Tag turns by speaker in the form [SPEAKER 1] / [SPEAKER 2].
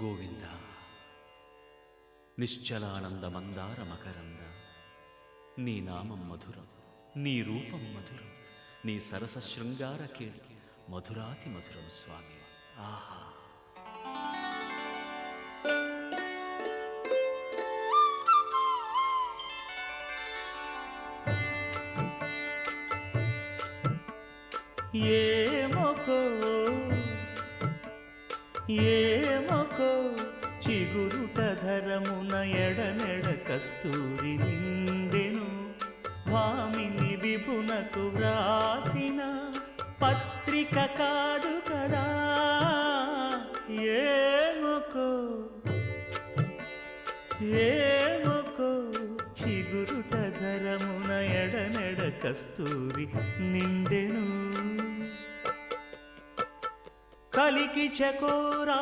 [SPEAKER 1] గోవింద నిశ్చలానంద మందార మకరంద నీ నామం మధురం, నీ రూపం మధురం, నీ సరస శృంగార కేళి మధురాతి మధురం స్వామి. ఆహా!
[SPEAKER 2] ఏమొకో చిగురుట ధరమున ఎడనెడ కస్తూరి నిండెను, భామిని విభునకు వ్రాసిన పత్రిక కాదు కదా. ఏమొకో చిగురుట ధరమున ఎడనెడ కస్తూరి నిండెను, కలికి చకోరా